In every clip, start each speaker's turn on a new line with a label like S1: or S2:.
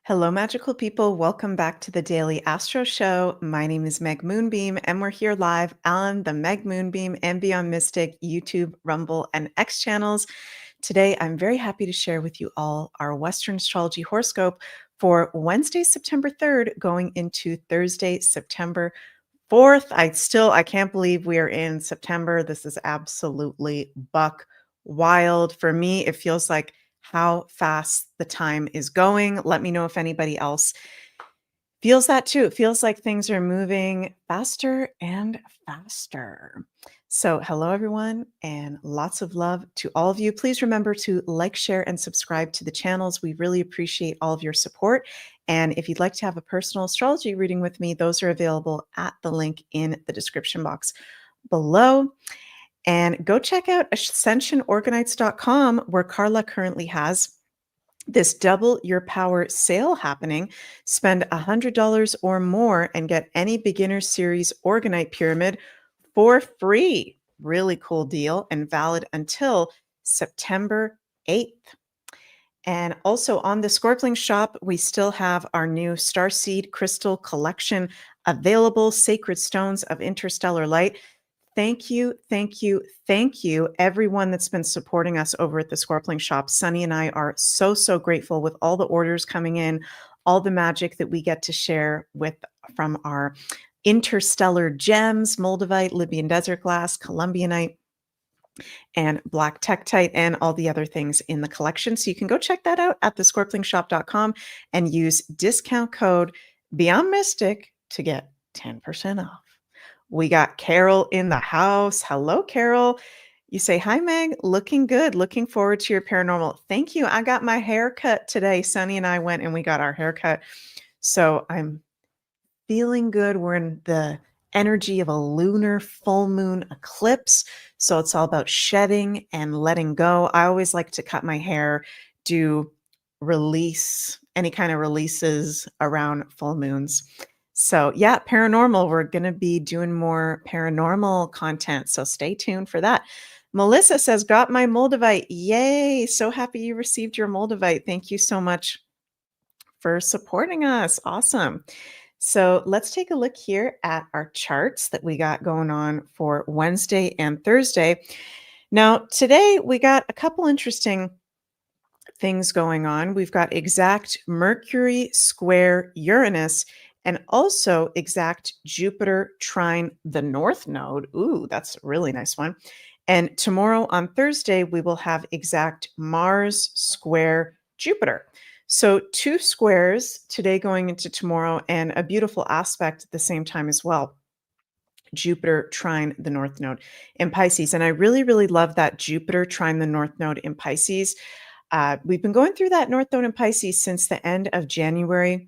S1: Hello, magical people. Welcome back to the Daily Astro Show. My name is Meg Moonbeam, and we're here live on the Meg Moonbeam and Beyond Mystic YouTube, Rumble, and X channels. Today, I'm very happy to share with you all our Western astrology horoscope for Wednesday, September 3rd, going into Thursday, September 4th. I can't believe we are in September. This is absolutely buck wild. For me, it feels like how fast the time is going. Let me know if anybody else feels that too. It feels like things are moving faster and faster. So, hello, everyone, and lots of love to all of you. Please remember to like, share, and subscribe to the channels. We really appreciate all of your support. And if you'd like to have a personal astrology reading with me, those are available at the link in the description box below. And go check out ascensionorganites.com, where Carla currently has this Double Your Power sale happening. Spend $100 or more and get any beginner series Organite pyramid for free. Really cool deal and valid until September 8th. And also on the Scorpion shop, we still have our new Starseed Crystal Collection available, Sacred Stones of Interstellar Light. Thank you, thank you, thank you, everyone that's been supporting us over at the Scorpion shop. Sunny and I are so, so grateful with all the orders coming in, all the magic that we get to share with from our interstellar gems, Moldavite, Libyan desert glass, Columbianite, and black tektite, and all the other things in the collection. So you can go check that out at thescorpionshop.com and use discount code Beyond Mystic to get 10% off. We got Carol in the house. Hello, Carol. You say, hi, Meg. Looking good. Looking forward to your paranormal. Thank you. I got my hair cut today. Sunny and I went and we got our hair cut. So I'm feeling good. We're in the energy of a lunar full moon eclipse. So it's all about shedding and letting go. I always like to cut my hair, do any kind of releases around full moons. So yeah, paranormal, we're going to be doing more paranormal content. So stay tuned for that. Melissa says, got my Moldavite. Yay. So happy you received your Moldavite. Thank you so much for supporting us. Awesome. So let's take a look here at our charts that we got going on for Wednesday and Thursday. Now, today we got a couple interesting things going on. We've got exact Mercury square Uranus and also exact Jupiter trine the North Node. Ooh, that's a really nice one. And tomorrow on Thursday, we will have exact Mars square Jupiter. So 2 squares today going into tomorrow, and a beautiful aspect at the same time as well. Jupiter trine the North Node in Pisces. And I really, really love that Jupiter trine the North Node in Pisces. We've been going through that North Node in Pisces since the end of January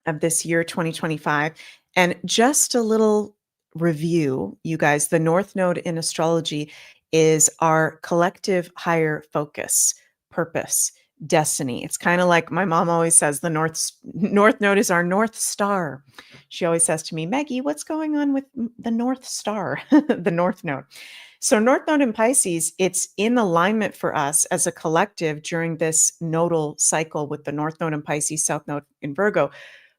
S1: of this year, 2025. And just a little review, you guys, the North Node in astrology is our collective higher focus, purpose, destiny. It's kind of like my mom always says, the North Node is our North Star. She always says to me, Maggie, what's going on with the North Star, the North Node? So North Node in Pisces, it's in alignment for us as a collective during this nodal cycle with the North Node in Pisces, South Node in Virgo,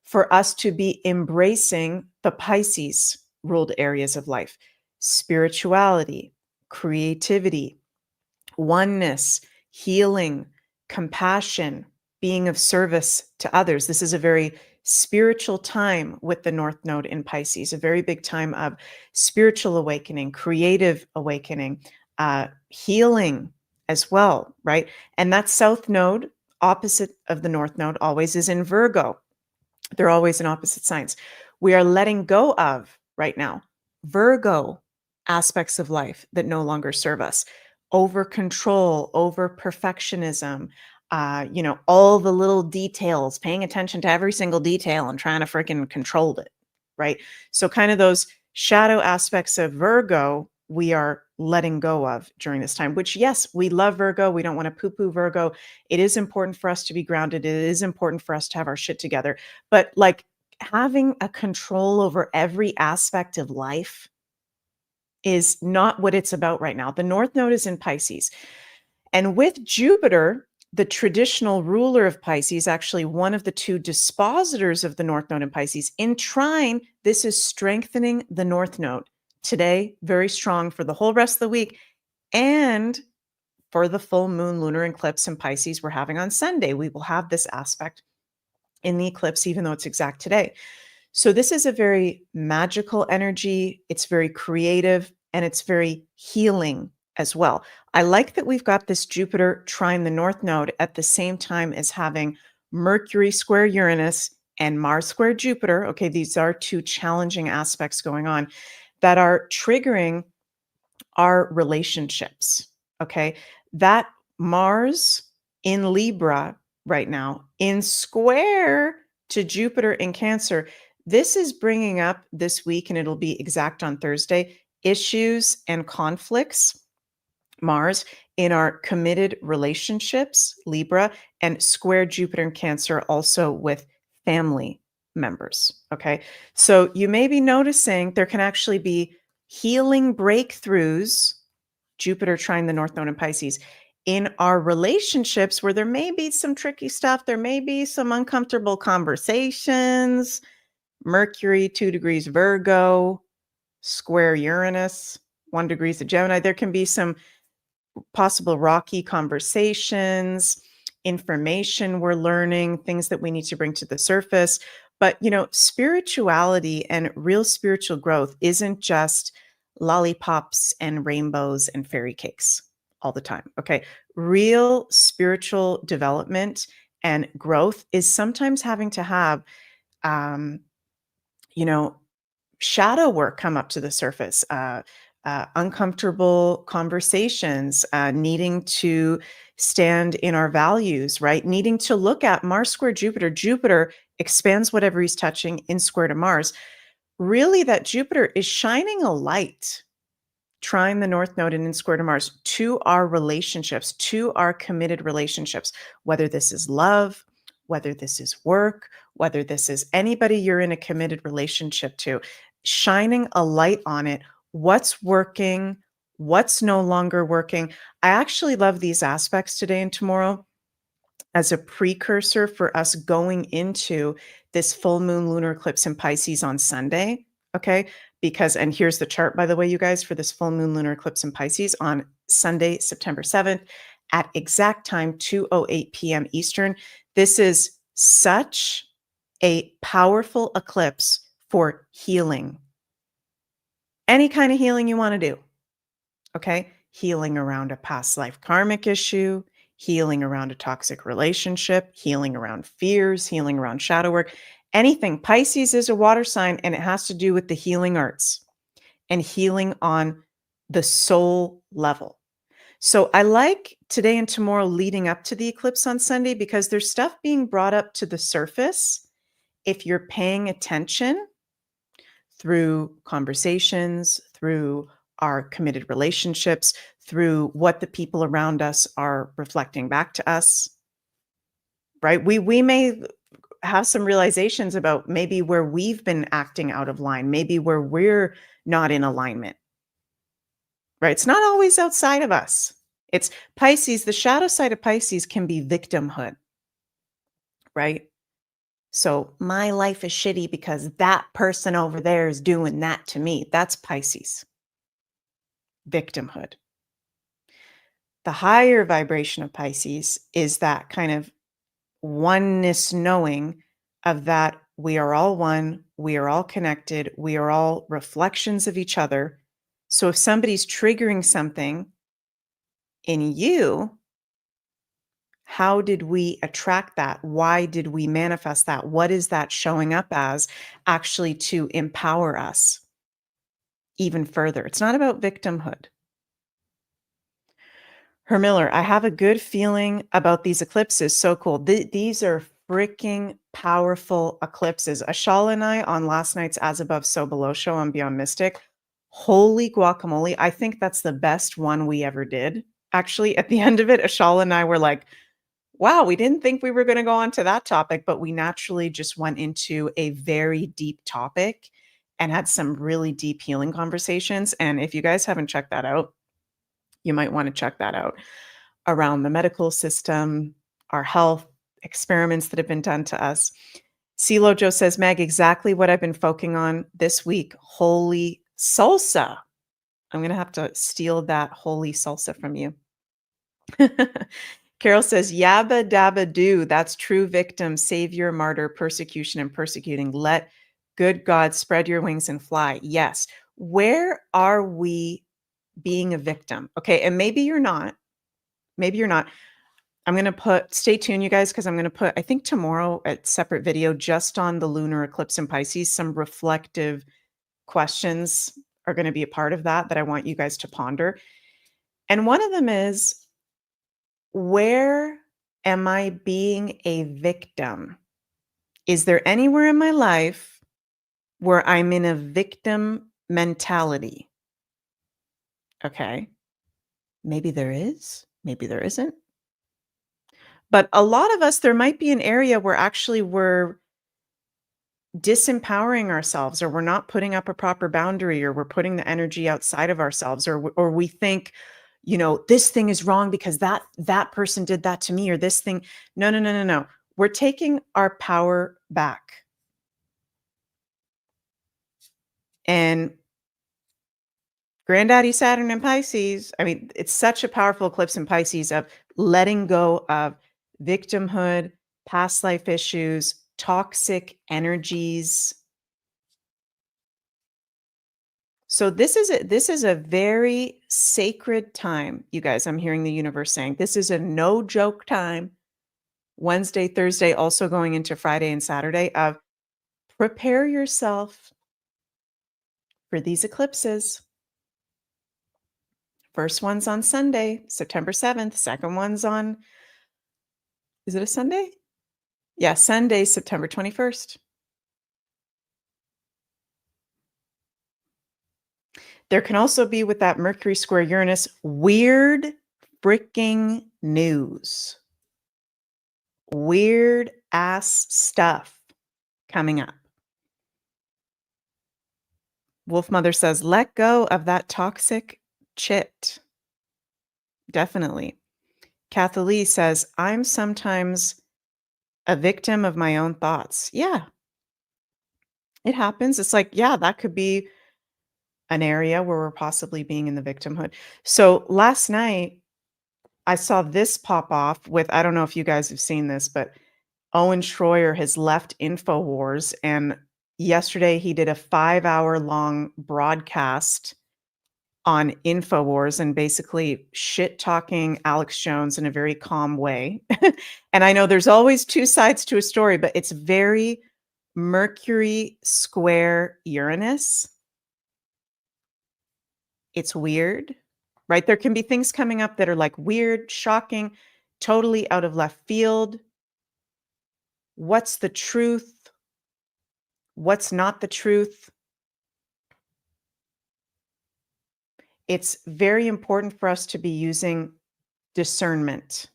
S1: for us to be embracing the Pisces ruled areas of life: spirituality, creativity, oneness, healing, compassion, being of service to others. This is a very spiritual time with the North Node in Pisces, a very big time of spiritual awakening, creative awakening, healing as well, right? And that South Node, opposite of the North Node, always is in Virgo. They're always in opposite signs. We are letting go of, right now, Virgo aspects of life that no longer serve us. Over control, over perfectionism, all the little details, paying attention to every single detail and trying to freaking control it, right? So kind of those shadow aspects of Virgo, we are letting go of during this time, which, yes, we love Virgo. We don't want to poo-poo Virgo. It is important for us to be grounded. It is important for us to have our shit together. But like having a control over every aspect of life is not what it's about right now. The North Node is in Pisces. And with Jupiter the traditional ruler of Pisces, actually one of the two dispositors of the North Node in Pisces, in trine, this is strengthening the North Node. Today, very strong for the whole rest of the week. And for the full moon lunar eclipse in Pisces we're having on Sunday, we will have this aspect in the eclipse, even though it's exact today. So this is a very magical energy. It's very creative and it's very healing as well. I like that we've got this Jupiter trine the North Node at the same time as having Mercury square Uranus and Mars square Jupiter. Okay, these are two challenging aspects going on that are triggering our relationships. Okay, that Mars in Libra right now in square to Jupiter in Cancer. This is bringing up this week, and it'll be exact on Thursday, issues and conflicts, Mars, in our committed relationships, Libra, and square Jupiter and Cancer also with family members. Okay. So you may be noticing there can actually be healing breakthroughs, Jupiter trine the North Node in Pisces, in our relationships where there may be some tricky stuff. There may be some uncomfortable conversations. Mercury, 2 degrees Virgo, square Uranus, 1 degrees of Gemini. There can be some possible rocky conversations, information we're learning, things that we need to bring to the surface. But, spirituality and real spiritual growth isn't just lollipops and rainbows and fairy cakes all the time. Okay. Real spiritual development and growth is sometimes having to have, um, you know, shadow work come up to the surface, uncomfortable conversations, needing to stand in our values, right? Needing to look at Mars square Jupiter. Jupiter expands whatever he's touching in square to Mars. Really, that Jupiter is shining a light, trine the North Node and in square to Mars, to our relationships, to our committed relationships, whether this is love, whether this is work, whether this is anybody you're in a committed relationship to, shining a light on it. What's working? What's no longer working? I actually love these aspects today and tomorrow as a precursor for us going into this full moon lunar eclipse in Pisces on Sunday. Okay. Because, and here's the chart, by the way, you guys, for this full moon lunar eclipse in Pisces on Sunday, September 7th at exact time, 2:08 p.m. Eastern. This is such a powerful eclipse for healing. Any kind of healing you want to do. Okay. Healing around a past life karmic issue, healing around a toxic relationship, healing around fears, healing around shadow work, anything. Pisces is a water sign and it has to do with the healing arts and healing on the soul level. So I like today and tomorrow leading up to the eclipse on Sunday because there's stuff being brought up to the surface. If you're paying attention through conversations, through our committed relationships, through what the people around us are reflecting back to us, right? We may have some realizations about maybe where we've been acting out of line, maybe where we're not in alignment, right? It's not always outside of us. It's Pisces. The shadow side of Pisces can be victimhood, right? So my life is shitty because that person over there is doing that to me. That's Pisces. Victimhood. The higher vibration of Pisces is that kind of oneness knowing of that we are all one, we are all connected, we are all reflections of each other. So if somebody's triggering something in you, how did we attract that? Why did we manifest that? What is that showing up as actually to empower us even further? It's not about victimhood. Her Miller, I have a good feeling about these eclipses. So cool. These are freaking powerful eclipses. Ashal and I on last night's As Above, So Below show on Beyond Mystic. Holy guacamole. I think that's the best one we ever did. Actually, at the end of it, Ashal and I were like, wow, we didn't think we were going to go on to that topic, but we naturally just went into a very deep topic and had some really deep healing conversations. And if you guys haven't checked that out, you might want to check that out around the medical system, our health, experiments that have been done to us. CeeLo Joe says, Meg, exactly what I've been focusing on this week. Holy salsa. I'm going to have to steal that holy salsa from you. Carol says, yabba dabba do. That's true victim, savior, martyr, persecution, and persecuting. Let good God spread your wings and fly. Yes. Where are we being a victim? Okay. And maybe you're not. Maybe you're not. I'm going to stay tuned, you guys, because I'm going to put, I think tomorrow, a separate video just on the lunar eclipse in Pisces. Some reflective questions are going to be a part of that I want you guys to ponder. And one of them is, where am I being a victim? Is there anywhere in my life where I'm in a victim mentality? Okay. Maybe there is, maybe there isn't. But a lot of us, there might be an area where actually we're disempowering ourselves, or we're not putting up a proper boundary, or we're putting the energy outside of ourselves, or we think, this thing is wrong because that person did that to me, or this thing. No. We're taking our power back. And Granddaddy Saturn in Pisces, I mean, it's such a powerful eclipse in Pisces of letting go of victimhood, past life issues, toxic energies. So this is a very sacred time, you guys. I'm hearing the universe saying this is a no joke time. Wednesday, Thursday, also going into Friday and Saturday, of prepare yourself for these eclipses. First one's on Sunday, September 7th. Second one's on, is it a Sunday? Yeah, Sunday, September 21st. There can also be, with that Mercury square Uranus, weird freaking news. Weird ass stuff coming up. Wolf Mother says, let go of that toxic chit. Definitely. Kathy Lee says, I'm sometimes a victim of my own thoughts. Yeah, it happens. It's like, yeah, that could be an area where we're possibly being in the victimhood. So last night, I saw this pop off with, I don't know if you guys have seen this, but Owen Schroyer has left InfoWars. And yesterday he did a 5-hour long broadcast on InfoWars and basically shit talking Alex Jones in a very calm way. And I know there's always two sides to a story, but it's very Mercury square Uranus. It's weird, right? There can be things coming up that are like weird, shocking, totally out of left field. What's the truth? What's not the truth? It's very important for us to be using discernment.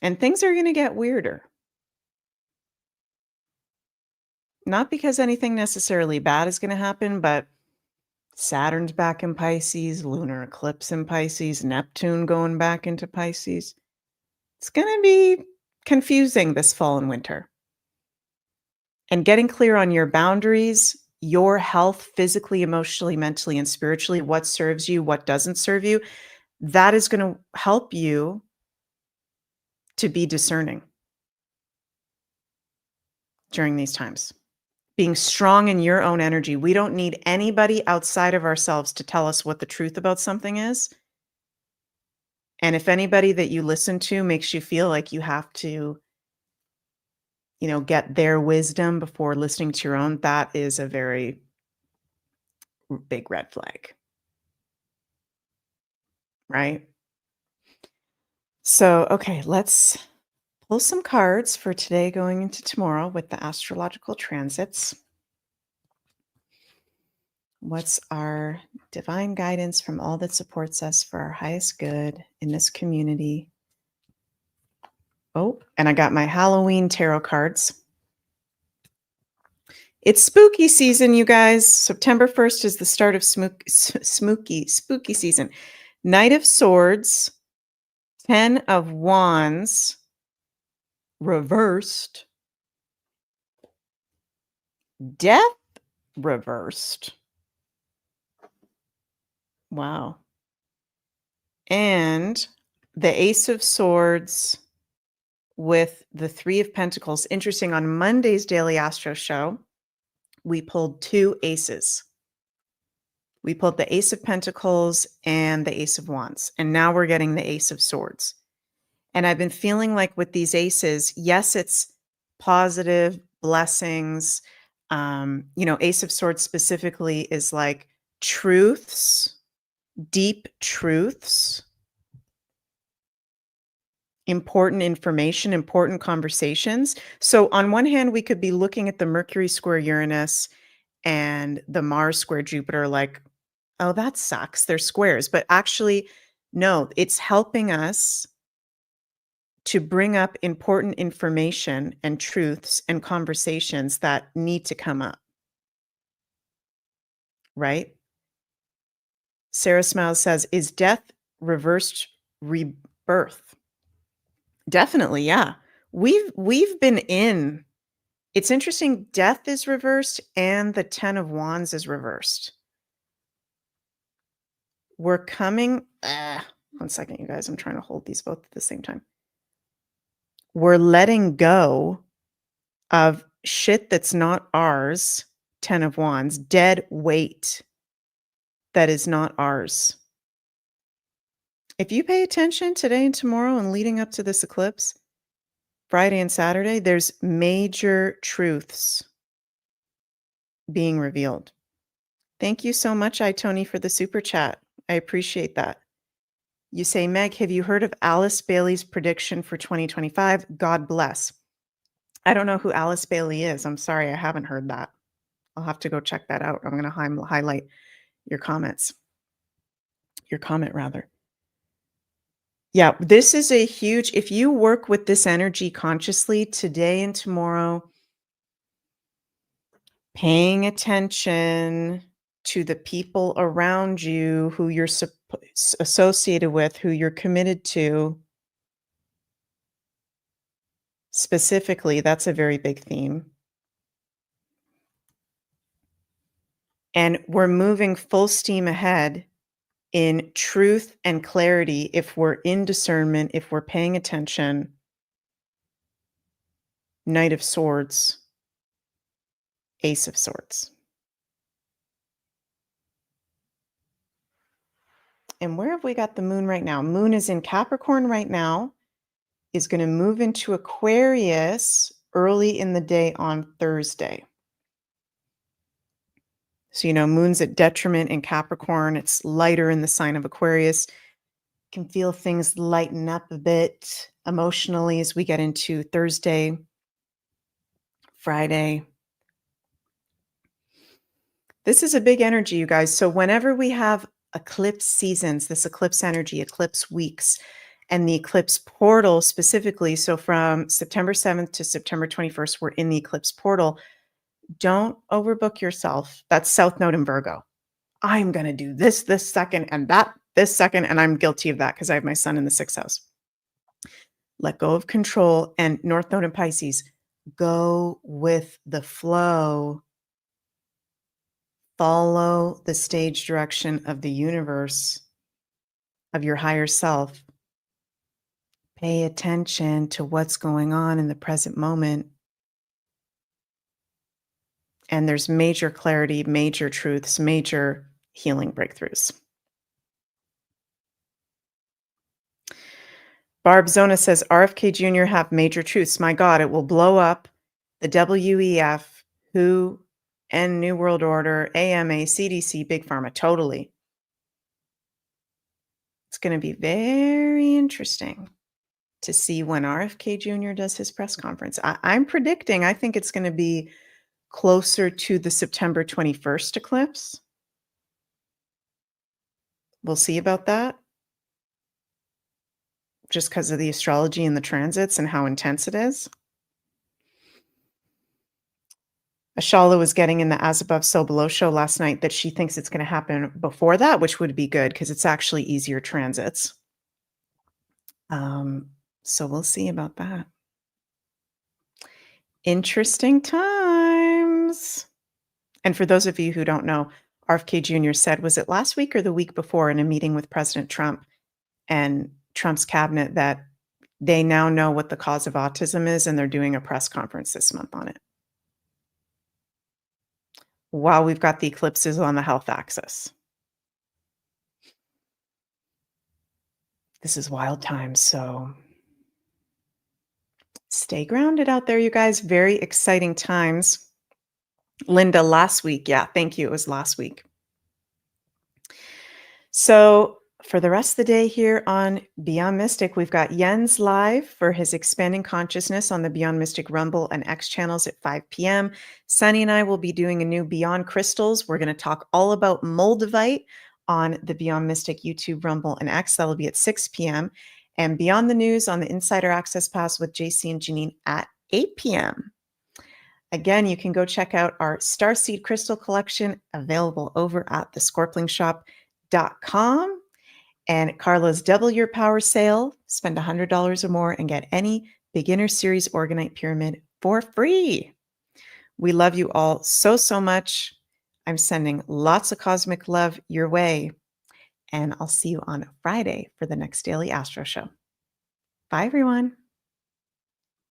S1: And things are going to get weirder. Not because anything necessarily bad is going to happen, but Saturn's back in Pisces, lunar eclipse in Pisces, Neptune going back into Pisces. It's going to be confusing this fall and winter. And getting clear on your boundaries, your health, physically, emotionally, mentally, and spiritually, what serves you, what doesn't serve you, that is going to help you to be discerning during these times. Being strong in your own energy. We don't need anybody outside of ourselves to tell us what the truth about something is. And if anybody that you listen to makes you feel like you have to, get their wisdom before listening to your own, that is a very big red flag. Right? So, okay, let's pull some cards for today going into tomorrow with the astrological transits. What's our divine guidance from all that supports us for our highest good in this community? Oh, and I got my Halloween tarot cards. It's spooky season, you guys. September 1st is the start of spooky season. Knight of Swords, 10 of Wands reversed, Death reversed. Wow. And the Ace of Swords with the Three of Pentacles. Interesting, on Monday's Daily Astro Show, we pulled two aces. We pulled the Ace of Pentacles and the Ace of Wands, and now we're getting the Ace of Swords. And I've been feeling like with these aces, yes, it's positive blessings. Ace of Swords specifically is like truths, deep truths, important information, important conversations. So on one hand, we could be looking at the Mercury square Uranus and the Mars square Jupiter like, oh, that sucks. They're squares. But actually, no, it's helping us to bring up important information and truths and conversations that need to come up. Right? Sarah Smiles says, is death reversed rebirth? Definitely, yeah. We've been in. It's interesting, death is reversed and the 10 of Wands is reversed. We're coming, 1 second, you guys, I'm trying to hold these both at the same time. We're letting go of shit that's not ours, 10 of Wands, dead weight that is not ours. If you pay attention today and tomorrow and leading up to this eclipse, Friday and Saturday, there's major truths being revealed. Thank you so much, Tony, for the super chat. I appreciate that. You say, Meg, have you heard of Alice Bailey's prediction for 2025? God bless. I don't know who Alice Bailey is. I'm sorry, I haven't heard that. I'll have to go check that out. I'm going to highlight your comments. Your comment, rather. Yeah, this is a huge, if you work with this energy consciously today and tomorrow, paying attention to the people around you who you're associated with, who you're committed to, specifically, that's a very big theme. And we're moving full steam ahead in truth and clarity if we're in discernment, if we're paying attention. Knight of Swords, Ace of Swords. And where have we got the moon right now? Moon is in Capricorn right now, is going to move into Aquarius early in the day on Thursday. So, moon's at detriment in Capricorn. It's lighter in the sign of Aquarius. Can feel things lighten up a bit emotionally as we get into Thursday, Friday. This is a big energy, you guys. So whenever we have eclipse seasons, this eclipse energy, eclipse weeks, and the eclipse portal specifically, so from September 7th to September 21st, we're in the eclipse portal. Don't overbook yourself. That's South Node in Virgo. I'm going to do this second and that this second, and I'm guilty of that because I have my sun in the 6th house. Let go of control. And North Node in Pisces, go with the flow. Follow the stage direction of the universe, of your higher self. Pay attention to what's going on in the present moment. And there's major clarity, major truths, major healing breakthroughs. Barb Zona says, RFK Jr. have major truths. My God, it will blow up the WEF, WHO, and New World Order, AMA, CDC, Big Pharma. Totally. It's going to be very interesting to see when RFK Jr. does his press conference. I'm predicting, I think it's going to be closer to the September 21st eclipse. We'll see about that. Just because of the astrology and the transits and how intense it is. Ashala was getting in the As Above, So Below show last night that she thinks it's going to happen before that, which would be good because it's actually easier transits. Um, so we'll see about that. Interesting times. And for those of you who don't know, RFK Jr. said, was it last week or the week before in a meeting with President Trump and Trump's cabinet that they now know what the cause of autism is and they're doing a press conference this month on it while we've got the eclipses on the health axis. This is wild times, so stay grounded out there, you guys. Very exciting times. Linda, last week. Yeah, thank you. It was last week. So for the rest of the day here on Beyond Mystic, we've got Jens live for his Expanding Consciousness on the Beyond Mystic Rumble and X channels at 5 p.m. Sunny and I will be doing a new Beyond Crystals. We're going to talk all about Moldavite on the Beyond Mystic YouTube Rumble and X. That'll be at 6 p.m. And Beyond the News on the Insider Access Pass with JC and Janine at 8 p.m. Again, you can go check out our Starseed Crystal Collection available over at thescorplingshop.com. And Carla's Double Your Power sale. Spend $100 or more and get any beginner series Organite pyramid for free. We love you all so, so much. I'm sending lots of cosmic love your way. And I'll see you on Friday for the next Daily Astro Show. Bye, everyone.